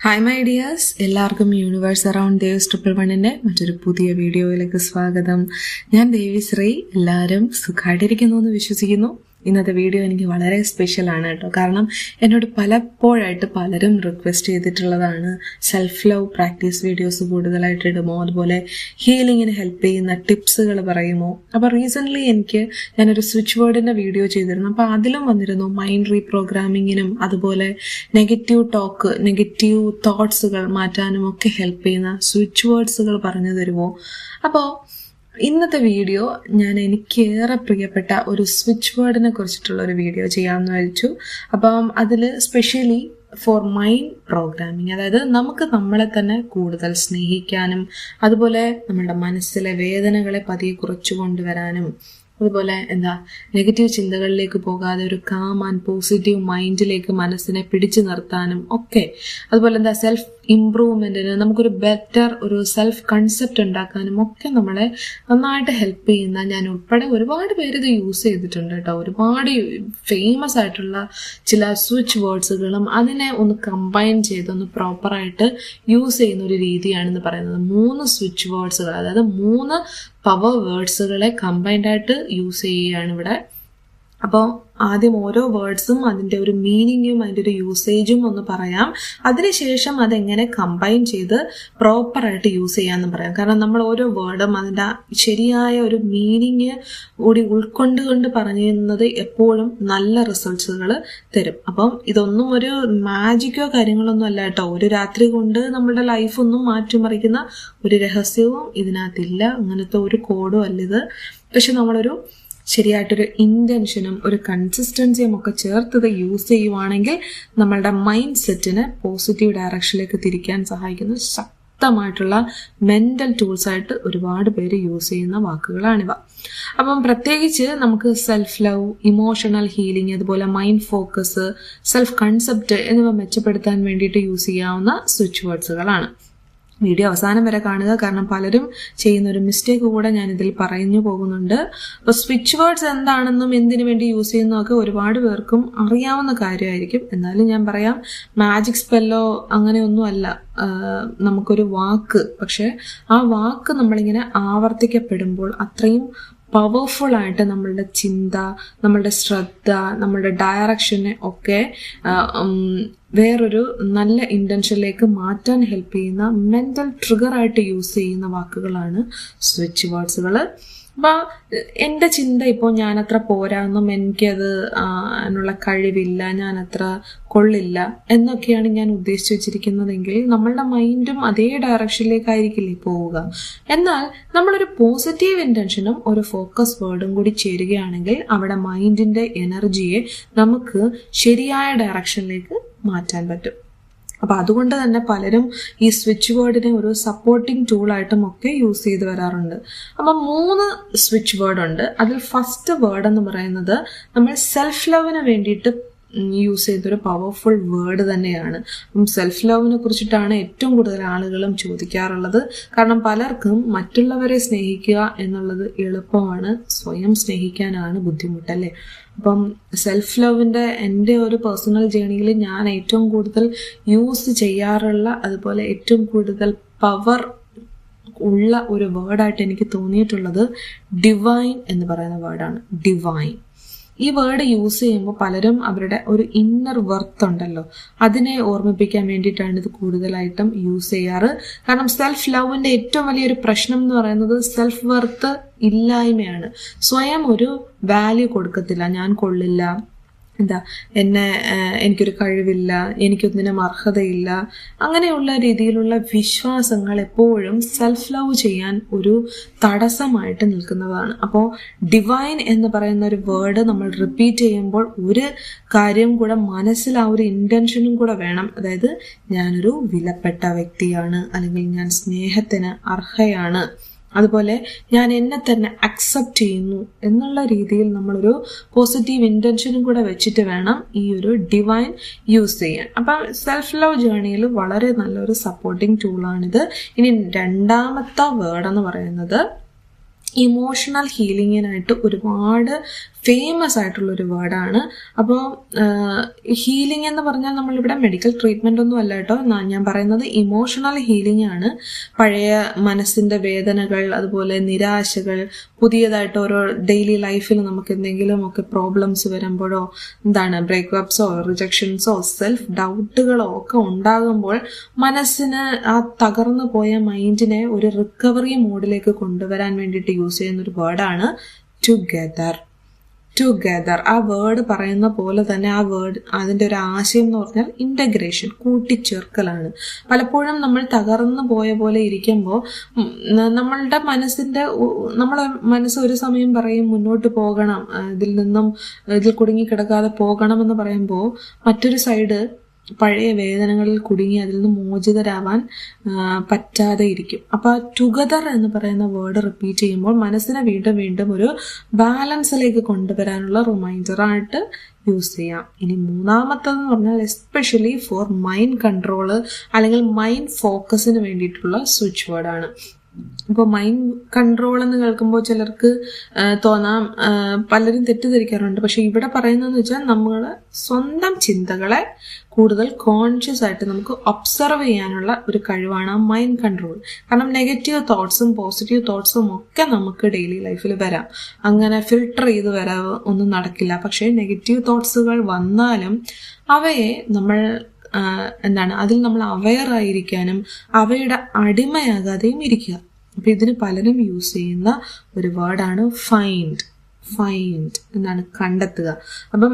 Hi my dears, എല്ലാവർക്കും universe around Dev's 111-ന്റെ മറ്റൊരു പുതിയ വീഡിയോയിലേക്ക് സ്വാഗതം. ഞാൻ ദേവിശ്രീ. എല്ലാവരും സുഖമായിട്ടിരിക്കുന്നു എന്ന് വിശ്വസിക്കുന്നു. ഇന്നത്തെ വീഡിയോ എനിക്ക് വളരെ സ്പെഷ്യലാണ് കേട്ടോ. കാരണം എന്നോട് പലപ്പോഴായിട്ട് പലരും റിക്വസ്റ്റ് ചെയ്തിട്ടുള്ളതാണ് സെൽഫ് ലവ് പ്രാക്ടീസ് വീഡിയോസ് കൂടുതലായിട്ട് ഇടുമോ, അതുപോലെ ഹീലിങ്ങിന് ഹെൽപ്പ് ചെയ്യുന്ന ടിപ്സുകൾ പറയുമോ. അപ്പോൾ റീസെൻ്റ്ലി ഞാനൊരു സ്വിച്ച് വേർഡിൻ്റെ വീഡിയോ ചെയ്തിരുന്നു. അപ്പോൾ അതിലും വന്നിരുന്നു മൈൻഡ് റീപ്രോഗ്രാമിങ്ങിനും അതുപോലെ നെഗറ്റീവ് തോട്ട്സുകൾ മാറ്റാനും ഒക്കെ ഹെൽപ്പ് ചെയ്യുന്ന സ്വിച്ച് വേർഡ്സുകൾ പറഞ്ഞു തരുമോ. അപ്പോൾ ഇന്നത്തെ വീഡിയോ ഞാൻ എനിക്കേറെ പ്രിയപ്പെട്ട ഒരു സ്വിച്ച് വേർഡിനെ കുറിച്ചിട്ടുള്ള ഒരു വീഡിയോ ചെയ്യാമെന്ന് വെച്ചു. അപ്പം അതിൽ സ്പെഷ്യലി ഫോർ മൈൻഡ് പ്രോഗ്രാമിങ്, അതായത് നമുക്ക് നമ്മളെ തന്നെ കൂടുതൽ സ്നേഹിക്കാനും അതുപോലെ നമ്മുടെ മനസ്സിലെ വേദനകളെ പതിയെ കുറച്ചു കൊണ്ടുവരാനും അതുപോലെ നെഗറ്റീവ് ചിന്തകളിലേക്ക് പോകാതെ ഒരു കാം ആൻഡ് പോസിറ്റീവ് മൈൻഡിലേക്ക് മനസ്സിനെ പിടിച്ചു നിർത്താനും ഒക്കെ, അതുപോലെ സെൽഫ് ഇംപ്രൂവ്മെന്റിന് നമുക്കൊരു ബെറ്റർ ഒരു സെൽഫ് കൺസെപ്റ്റ് ഉണ്ടാക്കാനും ഒക്കെ നമ്മളെ നന്നായിട്ട് ഹെൽപ്പ് ചെയ്യുന്ന, ഞാൻ ഉൾപ്പെടെ ഒരുപാട് പേര് ഇത് യൂസ് ചെയ്തിട്ടുണ്ട് കേട്ടോ. ഒരുപാട് ഫേമസ് ആയിട്ടുള്ള ചില സ്വിച്ച് വേർഡ്സുകളും അതിനെ ഒന്ന് കമ്പൈൻ ചെയ്ത് ഒന്ന് പ്രോപ്പറായിട്ട് യൂസ് ചെയ്യുന്ന ഒരു രീതിയാണെന്ന് പറയുന്നത്. 3 സ്വിച്ച് വേർഡ്സുകൾ, അതായത് 3 പവർ വേർഡ്സുകളെ കമ്പൈൻഡ് ആയിട്ട് യൂസ് ചെയ്യുകയാണ് ഇവിടെ. അപ്പോൾ ആദ്യം ഓരോ വേർഡ്സും അതിൻ്റെ ഒരു മീനിങ്ങും അതിൻ്റെ ഒരു യൂസേജും ഒന്ന് പറയാം. അതിനുശേഷം അതെങ്ങനെ കമ്പൈൻ ചെയ്ത് പ്രോപ്പറായിട്ട് യൂസ് ചെയ്യാമെന്ന് പറയാം. കാരണം നമ്മൾ ഓരോ വേർഡും അതിൻ്റെ ശരിയായ ഒരു മീനിങ് കൂടി ഉൾക്കൊണ്ടുകൊണ്ട് പറയുന്നത് എപ്പോഴും നല്ല റിസൾട്ട്സുകൾ തരും. അപ്പം ഇതൊന്നും ഒരു മാജിക്കോ കാര്യങ്ങളൊന്നും അല്ല കേട്ടോ. ഒരു രാത്രി കൊണ്ട് നമ്മുടെ ലൈഫൊന്നും മാറ്റിമറിക്കുന്ന ഒരു രഹസ്യവും ഇതിനകത്തില്ല. അങ്ങനത്തെ ഒരു കോഡും അല്ല ഇത്. പക്ഷെ നമ്മളൊരു ശരിയായിട്ടൊരു ഇൻറ്റൻഷനും ഒരു കൺസിസ്റ്റൻസിയും ഒക്കെ ചേർത്തത് യൂസ് ചെയ്യുവാണെങ്കിൽ നമ്മളുടെ മൈൻഡ് സെറ്റിനെ പോസിറ്റീവ് ഡയറക്ഷനിലേക്ക് തിരിക്കാൻ സഹായിക്കുന്ന ശക്തമായിട്ടുള്ള മെൻ്റൽ ടൂൾസായിട്ട് ഒരുപാട് പേര് യൂസ് ചെയ്യുന്ന വാക്കുകളാണിവ. അപ്പം പ്രത്യേകിച്ച് നമുക്ക് സെൽഫ് ലവ്, ഇമോഷണൽ ഹീലിംഗ്, അതുപോലെ മൈൻഡ് ഫോക്കസ്, സെൽഫ് കൺസെപ്റ്റ് എന്നിവ മെച്ചപ്പെടുത്താൻ വേണ്ടിയിട്ട് യൂസ് ചെയ്യാവുന്ന സ്വിച്ച് വേർഡ്സുകളാണ്. വീഡിയോ അവസാനം വരെ കാണുക, കാരണം പലരും ചെയ്യുന്ന ഒരു മിസ്റ്റേക്ക് കൂടെ ഞാൻ ഇതിൽ പറഞ്ഞു പോകുന്നുണ്ട്. അപ്പോൾ സ്വിച്ച് വേർഡ്സ് എന്താണെന്നും എന്തിനു വേണ്ടി യൂസ് ചെയ്യുന്നതൊക്കെ ഒരുപാട് പേർക്കും അറിയാവുന്ന കാര്യമായിരിക്കും. എന്നാലും ഞാൻ പറയാം, മാജിക് സ്പെല്ലോ അങ്ങനെയൊന്നും അല്ല. നമുക്കൊരു വാക്ക്, പക്ഷെ ആ വാക്ക് നമ്മളിങ്ങനെ ആവർത്തിക്കപ്പെടുമ്പോൾ അത്രയും പവർഫുൾ ആയിട്ട് നമ്മളുടെ ചിന്ത, നമ്മളുടെ ശ്രദ്ധ, നമ്മളുടെ ഡയറക്ഷനെ ഒക്കെ വേറൊരു നല്ല ഇൻറ്റൻഷനിലേക്ക് മാറ്റാൻ ഹെൽപ്പ് ചെയ്യുന്ന മെൻ്റൽ ട്രിഗറായിട്ട് യൂസ് ചെയ്യുന്ന വാക്കുകളാണ് സ്വിച്ച് വേർഡ്സുകൾ. അപ്പോൾ എൻ്റെ ചിന്ത ഇപ്പോൾ ഞാനത്ര പോരാന്നും എനിക്കത് അതിനുള്ള കഴിവില്ല, ഞാനത്ര കൊള്ളില്ല എന്നൊക്കെയാണ് ഞാൻ ഉദ്ദേശിച്ച് വെച്ചിരിക്കുന്നതെങ്കിൽ നമ്മളുടെ മൈൻഡും അതേ ഡയറക്ഷനിലേക്കായിരിക്കില്ലേ പോവുക. എന്നാൽ നമ്മളൊരു പോസിറ്റീവ് ഇൻറ്റൻഷനും ഒരു ഫോക്കസ് വേർഡും കൂടി ചേരുകയാണെങ്കിൽ അവിടെ മൈൻഡിൻ്റെ എനർജിയെ നമുക്ക് ശരിയായ ഡയറക്ഷനിലേക്ക് മാറ്റാൻ പറ്റും. അപ്പോൾ അതുകൊണ്ട് തന്നെ പലരും ഈ സ്വിച്ച് വേർഡിനെ ഒരു സപ്പോർട്ടിംഗ് ടൂളായിട്ടും ഒക്കെ യൂസ് ചെയ്ത് വരാറുണ്ട്. അപ്പം 3 സ്വിച്ച് വേർഡ് ഉണ്ട്. അതിൽ ഫസ്റ്റ് വേർഡ് എന്ന് പറയുന്നത് നമ്മൾ സെൽഫ് ലവിന് വേണ്ടിയിട്ട് യൂസ് ചെയ്തൊരു പവർഫുൾ വേർഡ് തന്നെയാണ്. അപ്പം സെൽഫ് ലവിനെ കുറിച്ചിട്ടാണ് ഏറ്റവും കൂടുതൽ ആളുകളും ചോദിക്കാറുള്ളത്. കാരണം പലർക്കും മറ്റുള്ളവരെ സ്നേഹിക്കുക എന്നുള്ളത് എളുപ്പമാണ്, സ്വയം സ്നേഹിക്കാനാണ് ബുദ്ധിമുട്ടല്ലേ. അപ്പം സെൽഫ് ലവിൻ്റെ എൻ്റെ ഒരു പേഴ്സണൽ ജേണിയിൽ ഞാൻ ഏറ്റവും കൂടുതൽ യൂസ് ചെയ്യാറുള്ള, അതുപോലെ ഏറ്റവും കൂടുതൽ പവർ ഉള്ള ഒരു വേർഡായിട്ട് എനിക്ക് തോന്നിയിട്ടുള്ളത് ഡിവൈൻ എന്ന് പറയുന്ന വേർഡാണ്. ഡിവൈൻ ഈ വേർഡ് യൂസ് ചെയ്യുമ്പോൾ പലരും അവരുടെ ഒരു ഇന്നർ വർത്ത് ഉണ്ടല്ലോ, അതിനെ ഓർമ്മിപ്പിക്കാൻ വേണ്ടിയിട്ടാണ് ഇത് കൂടുതലായിട്ടും യൂസ് ചെയ്യാറ്. കാരണം സെൽഫ് ലവിൻ്റെ ഏറ്റവും വലിയൊരു പ്രശ്നം എന്ന് പറയുന്നത് സെൽഫ് വർത്ത് ഇല്ലായ്മയാണ്. സ്വയം ഒരു വാല്യൂ കൊടുക്കത്തില്ല. ഞാൻ കൊള്ളില്ല, എനിക്കൊരു കഴിവില്ല, എനിക്കൊന്നിനും അർഹതയില്ല, അങ്ങനെയുള്ള രീതിയിലുള്ള വിശ്വാസങ്ങൾ എപ്പോഴും സെൽഫ് ലവ് ചെയ്യാൻ ഒരു തടസ്സമായിട്ട് നിൽക്കുന്നതാണ്. അപ്പോൾ ഡിവൈൻ എന്ന് പറയുന്ന ഒരു വേർഡ് നമ്മൾ റിപ്പീറ്റ് ചെയ്യുമ്പോൾ ഒരു കാര്യം കൂടെ മനസ്സിൽ ആ ഒരു ഇൻറ്റൻഷനും കൂടെ വേണം. അതായത് ഞാനൊരു വിലപ്പെട്ട വ്യക്തിയാണ്, അല്ലെങ്കിൽ ഞാൻ സ്നേഹത്തിന് അർഹയാണ്, അതുപോലെ ഞാൻ എന്നെ തന്നെ അക്സെപ്റ്റ് ചെയ്യുന്നു എന്നുള്ള രീതിയിൽ നമ്മളൊരു പോസിറ്റീവ് ഇൻറ്റൻഷനും കൂടെ വെച്ചിട്ട് വേണം ഈ ഒരു ഡിവൈൻ യൂസ് ചെയ്യാൻ. അപ്പം സെൽഫ് ലവ് ജേണിയിൽ വളരെ നല്ലൊരു സപ്പോർട്ടിങ് ടൂളാണിത്. ഇനി രണ്ടാമത്തെ വേർഡ് എന്ന് പറയുന്നത് ഇമോഷണൽ ഹീലിങ്ങിനായിട്ട് ഒരുപാട് ഫേമസ് ആയിട്ടുള്ളൊരു വേർഡാണ്. അപ്പോൾ ഹീലിംഗ് എന്ന് പറഞ്ഞാൽ നമ്മളിവിടെ മെഡിക്കൽ ട്രീറ്റ്മെൻ്റ് ഒന്നും അല്ല കേട്ടോ. ഞാൻ പറയുന്നത് ഇമോഷണൽ ഹീലിംഗ് ആണ്. പഴയ മനസ്സിൻ്റെ വേദനകൾ, അതുപോലെ നിരാശകൾ, പുതിയതായിട്ട് ഓരോ ഡെയിലി ലൈഫിൽ നമുക്ക് എന്തെങ്കിലുമൊക്കെ പ്രോബ്ലംസ് വരുമ്പോഴോ ബ്രേക്കപ്സോ റിജക്ഷൻസോ സെൽഫ് ഡൗട്ടുകളോ ഒക്കെ ഉണ്ടാകുമ്പോൾ മനസ്സിന് ആ തകർന്നു പോയ മൈൻഡിനെ ഒരു റിക്കവറി മോഡിലേക്ക് കൊണ്ടുവരാൻ വേണ്ടിയിട്ട് യൂസ് ചെയ്യുന്ന ഒരു വേർഡാണ് ടുഗെദർ. ടുഗെദർ ആ വേർഡ് പറയുന്ന പോലെ തന്നെ ആ വേർഡ് അതിൻ്റെ ഒരു ആശയം എന്ന് പറഞ്ഞാൽ ഇൻ്റഗ്രേഷൻ, കൂട്ടിച്ചേർക്കലാണ്. പലപ്പോഴും നമ്മൾ തകർന്നു പോയ പോലെ ഇരിക്കുമ്പോൾ നമ്മളുടെ നമ്മളെ മനസ്സ് ഒരു സമയം പറയും മുന്നോട്ട് പോകണം, ഇതിൽ കുടുങ്ങിക്കിടക്കാതെ പോകണം എന്ന് പറയുമ്പോൾ മറ്റൊരു സൈഡ് പഴയ വേദനകളിൽ കുടുങ്ങി അതിൽ നിന്ന് മോചിതരാവാൻ പറ്റാതെ ഇരിക്കും. അപ്പോൾ ടുഗദർ എന്ന് പറയുന്ന വേർഡ് റിപ്പീറ്റ് ചെയ്യുമ്പോൾ മനസ്സിനെ വീണ്ടും വീണ്ടും ഒരു ബാലൻസിലേക്ക് കൊണ്ടുവരാനുള്ള റിമൈൻഡറായിട്ട് യൂസ് ചെയ്യാം. ഇനി മൂന്നാമത്തതെന്ന് പറഞ്ഞാൽ എസ്പെഷ്യലി ഫോർ മൈൻഡ് കൺട്രോള് അല്ലെങ്കിൽ മൈൻഡ് ഫോക്കസിന് വേണ്ടിയിട്ടുള്ള സ്വിച്ച് വേർഡാണ്. ഇപ്പോൾ മൈൻഡ് കൺട്രോൾ എന്ന് കേൾക്കുമ്പോൾ ചിലർക്ക് തോന്നാം, പലരും തെറ്റിദ്ധരിക്കാറുണ്ട്. പക്ഷെ ഇവിടെ പറയുന്നതെന്ന് വെച്ചാൽ നമ്മൾ സ്വന്തം ചിന്തകളെ കൂടുതൽ കോൺഷ്യസ് ആയിട്ട് നമുക്ക് ഒബ്സർവ് ചെയ്യാനുള്ള ഒരു കഴിവാണ് ആ മൈൻഡ് കൺട്രോൾ. കാരണം നെഗറ്റീവ് തോട്ട്സും പോസിറ്റീവ് തോട്ട്സും ഒക്കെ നമുക്ക് ഡെയിലി ലൈഫിൽ വരാം. അങ്ങനെ ഫിൽട്ടർ ചെയ്ത് വരാവ് ഒന്നും നടക്കില്ല. പക്ഷേ നെഗറ്റീവ് തോട്ട്സുകൾ വന്നാലും അവയെ നമ്മൾ അതിൽ നമ്മൾ അവെയർ ആയിരിക്കാനും അവയുടെ അടിമയാകാതെയും ഇരിക്കുക. അപ്പം ഇതിന് പലരും യൂസ് ചെയ്യുന്ന ഒരു വേർഡാണ് ഫൈൻഡ് കണ്ടെത്തുക. അപ്പം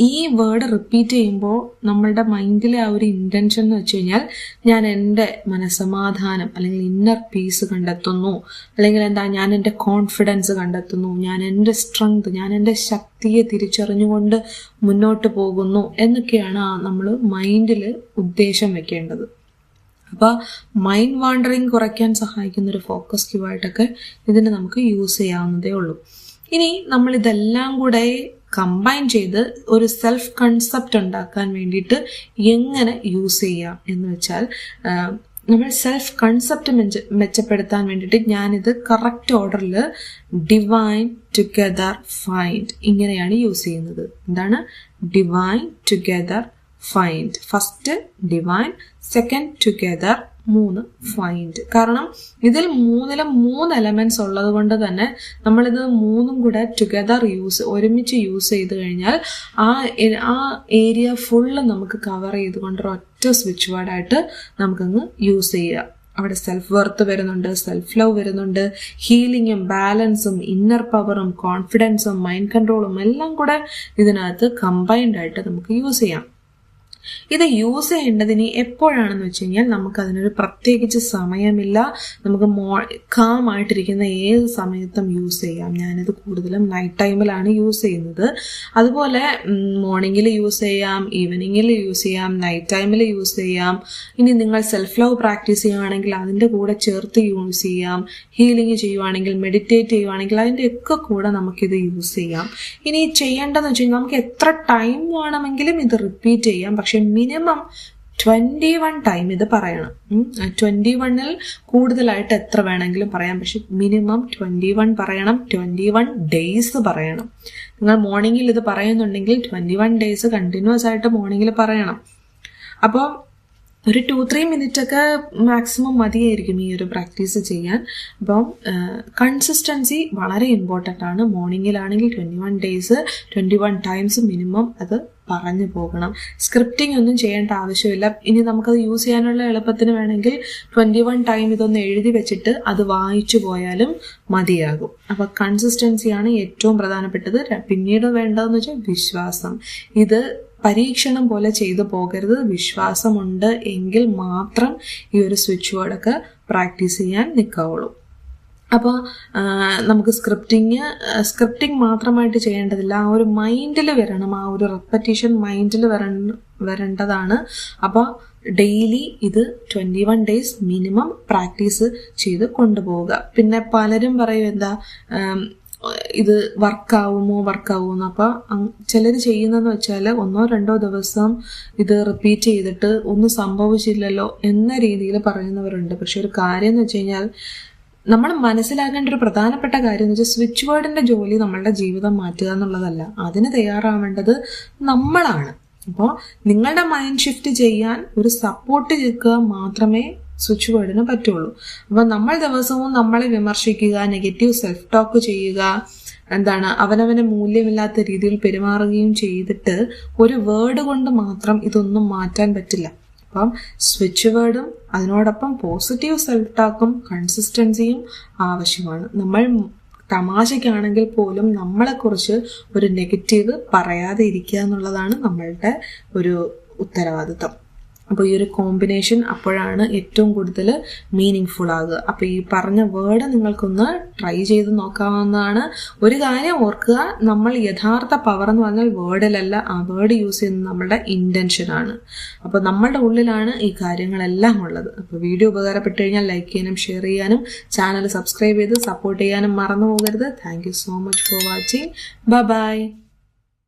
ഈ വേർഡ് റിപ്പീറ്റ് ചെയ്യുമ്പോൾ നമ്മളുടെ മൈൻഡിലെ ആ ഒരു ഇൻറ്റൻഷൻ എന്ന് വെച്ച് കഴിഞ്ഞാൽ ഞാൻ എൻ്റെ മനസ്സമാധാനം അല്ലെങ്കിൽ ഇന്നർ പീസ് കണ്ടെത്തുന്നു, അല്ലെങ്കിൽ ഞാൻ എൻ്റെ കോൺഫിഡൻസ് കണ്ടെത്തുന്നു, ഞാൻ എൻ്റെ സ്ട്രെങ്ത്, ഞാൻ എൻ്റെ ശക്തിയെ തിരിച്ചറിഞ്ഞുകൊണ്ട് മുന്നോട്ട് പോകുന്നു എന്നൊക്കെയാണ് നമ്മൾ മൈൻഡിൽ ഉദ്ദേശം വെക്കേണ്ടത്. അപ്പോൾ മൈൻഡ് വാണ്ടറിങ് കുറയ്ക്കാൻ സഹായിക്കുന്ന ഒരു ഫോക്കസ് ക്യൂവായിട്ടൊക്കെ ഇതിന് നമുക്ക് യൂസ് ചെയ്യാവുന്നതേ ഉള്ളൂ. ഇനി നമ്മൾ ഇതെല്ലാം കൂടെ കമ്പൈൻ ചെയ്ത് ഒരു സെൽഫ് കൺസെപ്റ്റ് ഉണ്ടാക്കാൻ വേണ്ടിയിട്ട് എങ്ങനെ യൂസ് ചെയ്യാം എന്ന് വെച്ചാൽ, നമ്മൾ സെൽഫ് കൺസെപ്റ്റ് മെച്ചപ്പെടുത്താൻ വേണ്ടിയിട്ട് ഞാനിത് കറക്റ്റ് ഓർഡറിൽ ഡിവൈൻ ടുഗെദർ ഫൈൻഡ് ഇങ്ങനെയാണ് യൂസ് ചെയ്യുന്നത്. Divine together find. First divine, second together, 3 find. കാരണം ഇതിൽ 3 എലമെന്റ്സ് ഉള്ളത് കൊണ്ട് തന്നെ നമ്മളിത് 3 കൂടെ ടുഗെദർ ഒരുമിച്ച് യൂസ് ചെയ്ത് കഴിഞ്ഞാൽ ആ ഏരിയ ഫുള്ള് നമുക്ക് കവർ ചെയ്തുകൊണ്ട് ഒറ്റ സ്വിച്ച് വേർഡായിട്ട് നമുക്കങ്ങ് യൂസ് ചെയ്യാം. അവിടെ സെൽഫ് വർത്ത് വരുന്നുണ്ട്, സെൽഫ് ലവ് വരുന്നുണ്ട്, ഹീലിങ്ങും ബാലൻസും ഇന്നർ പവറും കോൺഫിഡൻസും മൈൻഡ് കൺട്രോളും എല്ലാം കൂടെ ഇതിനകത്ത് കമ്പൈൻഡ് ആയിട്ട് നമുക്ക് യൂസ് ചെയ്യാം. ഇത് യൂസ് ചെയ്യേണ്ടതിന് എപ്പോഴാണെന്ന് വെച്ച് കഴിഞ്ഞാൽ നമുക്കതിനൊരു പ്രത്യേകിച്ച് സമയമില്ല. നമുക്ക് കാം ആയിട്ടിരിക്കുന്ന ഏത് സമയത്തും യൂസ് ചെയ്യാം. ഞാനിത് കൂടുതലും നൈറ്റ് ടൈമിലാണ് യൂസ് ചെയ്യുന്നത്. അതുപോലെ മോർണിംഗിൽ യൂസ് ചെയ്യാം, ഈവനിങ്ങിൽ യൂസ് ചെയ്യാം, നൈറ്റ് ടൈമിൽ യൂസ് ചെയ്യാം. ഇനി നിങ്ങൾ സെൽഫ് ലവ് പ്രാക്ടീസ് ചെയ്യുവാണെങ്കിൽ അതിൻ്റെ കൂടെ ചേർത്ത് യൂസ് ചെയ്യാം. ഹീലിംഗ് ചെയ്യുവാണെങ്കിൽ, മെഡിറ്റേറ്റ് ചെയ്യുവാണെങ്കിൽ അതിൻ്റെ ഒക്കെ കൂടെ നമുക്കിത് യൂസ് ചെയ്യാം. ഇനി ചെയ്യേണ്ടതെന്ന് വെച്ച് കഴിഞ്ഞാൽ നമുക്ക് എത്ര ടൈം വേണമെങ്കിലും ഇത് റിപ്പീറ്റ് ചെയ്യാം. പക്ഷെ മിനിമം 21 ടൈം ഇത് പറയണം. 21ൽ കൂടുതലായിട്ട് എത്ര വേണമെങ്കിലും പറയാം. പക്ഷെ മിനിമം 21 പറയണം, 21 ഡേയ്സ് പറയണം. നിങ്ങൾ മോർണിംഗിൽ ഇത് പറയുന്നുണ്ടെങ്കിൽ 21 ഡേയ്സ് കണ്ടിന്യൂസ് ആയിട്ട് മോർണിംഗിൽ പറയണം. അപ്പോൾ ഒരു 2-3 മിനിറ്റ് ഒക്കെ മാക്സിമം മതിയായിരിക്കും ഈ ഒരു പ്രാക്ടീസ് ചെയ്യാൻ. അപ്പം കൺസിസ്റ്റൻസി വളരെ ഇമ്പോർട്ടൻ്റ് ആണ്. മോർണിംഗിലാണെങ്കിൽ 21 ഡേയ്സ് 21 ടൈംസ് മിനിമം അത് പറഞ്ഞു പോകണം. സ്ക്രിപ്റ്റിംഗ് ഒന്നും ചെയ്യേണ്ട ആവശ്യമില്ല. ഇനി നമുക്കത് യൂസ് ചെയ്യാനുള്ള എളുപ്പത്തിന് വേണമെങ്കിൽ 21 ടൈം ഇതൊന്ന് എഴുതി വെച്ചിട്ട് അത് വായിച്ചു പോയാലും മതിയാകും. അപ്പോൾ കൺസിസ്റ്റൻസിയാണ് ഏറ്റവും പ്രധാനപ്പെട്ടത്. പിന്നീട് വേണ്ടതെന്ന് വെച്ചാൽ വിശ്വാസം. ഇത് പരീക്ഷണം പോലെ ചെയ്തു പോകരുത്. വിശ്വാസമുണ്ട് എങ്കിൽ മാത്രം ഈ ഒരു സ്വിച്ച് വേർഡൊക്കെ പ്രാക്ടീസ് ചെയ്യാൻ നിൽക്കാവുള്ളൂ. അപ്പോൾ നമുക്ക് സ്ക്രിപ്റ്റിംഗ് മാത്രമായിട്ട് ചെയ്യേണ്ടതില്ല. ആ ഒരു മൈൻഡിൽ വരണം, ആ ഒരു റെപ്പറ്റീഷൻ മൈൻഡിൽ വരേണ്ടതാണ്. അപ്പോൾ ഡെയിലി ഇത് 21 ഡേയ്സ് മിനിമം പ്രാക്ടീസ് ചെയ്ത് കൊണ്ടുപോവുക. പിന്നെ പലരും പറയും ഇത് വർക്കാവുമോ എന്ന്. അപ്പോൾ ചിലർ ചെയ്യുന്നതെന്ന് വെച്ചാൽ 1-2 ദിവസം ഇത് റിപ്പീറ്റ് ചെയ്തിട്ട് ഒന്നും സംഭവിച്ചില്ലല്ലോ എന്ന രീതിയിൽ പറയുന്നവരുണ്ട്. പക്ഷെ ഒരു കാര്യം എന്ന് വെച്ച് കഴിഞ്ഞാൽ നമ്മൾ മനസ്സിലാക്കേണ്ട ഒരു പ്രധാനപ്പെട്ട കാര്യം എന്ന് വെച്ചാൽ സ്വിച്ച് വേർഡിന്റെ ജോലി നമ്മളുടെ ജീവിതം മാറ്റുക എന്നുള്ളതല്ല. അതിന് തയ്യാറാവേണ്ടത് നമ്മളാണ്. അപ്പോൾ നിങ്ങളുടെ മൈൻഡ് ഷിഫ്റ്റ് ചെയ്യാൻ ഒരു സപ്പോർട്ട് ചെയ്യുക മാത്രമേ സ്വിച്ച് വേർഡിന് പറ്റുള്ളൂ. അപ്പൊ നമ്മൾ ദിവസവും നമ്മളെ വിമർശിക്കുക, നെഗറ്റീവ് സെൽഫ് ടോക്ക് ചെയ്യുക, അവനവനെ മൂല്യമില്ലാത്ത രീതിയിൽ പെരുമാറുകയും ചെയ്തിട്ട് ഒരു വേർഡ് കൊണ്ട് മാത്രം ഇതൊന്നും മാറ്റാൻ പറ്റില്ല. അപ്പം സ്വിച്ച് വേർഡും അതിനോടൊപ്പം പോസിറ്റീവ് സെൽഫ് ടോക്കും കൺസിസ്റ്റൻസിയും ആവശ്യമാണ്. നമ്മൾ തമാശയ്ക്കാണെങ്കിൽ പോലും നമ്മളെക്കുറിച്ച് ഒരു നെഗറ്റീവ് പറയാതെ ഇരിക്കുക എന്നുള്ളതാണ് നമ്മളുടെ ഒരു ഉത്തരവാദിത്തം. അപ്പോൾ ഈ ഒരു കോമ്പിനേഷൻ അപ്പോഴാണ് ഏറ്റവും കൂടുതൽ മീനിങ് ഫുൾ ആകുക. അപ്പോൾ ഈ പറഞ്ഞ വേർഡ് നിങ്ങൾക്കൊന്ന് ട്രൈ ചെയ്ത് നോക്കാവുന്നതാണ്. ഒരു കാര്യം ഓർക്കുക, നമ്മൾ യഥാർത്ഥ പവർ എന്ന് പറഞ്ഞാൽ വേർഡിലല്ല, ആ വേർഡ് യൂസ് ചെയ്യുന്നത് നമ്മളുടെ ഇന്റൻഷനാണ്. അപ്പോൾ നമ്മളുടെ ഉള്ളിലാണ് ഈ കാര്യങ്ങളെല്ലാം ഉള്ളത്. അപ്പോൾ വീഡിയോ ഉപകാരപ്പെട്ടു കഴിഞ്ഞാൽ ലൈക്ക് ചെയ്യാനും ഷെയർ ചെയ്യാനും ചാനൽ സബ്സ്ക്രൈബ് ചെയ്ത് സപ്പോർട്ട് ചെയ്യാനും മറന്നു പോകരുത്. Thank you so much for watching. By.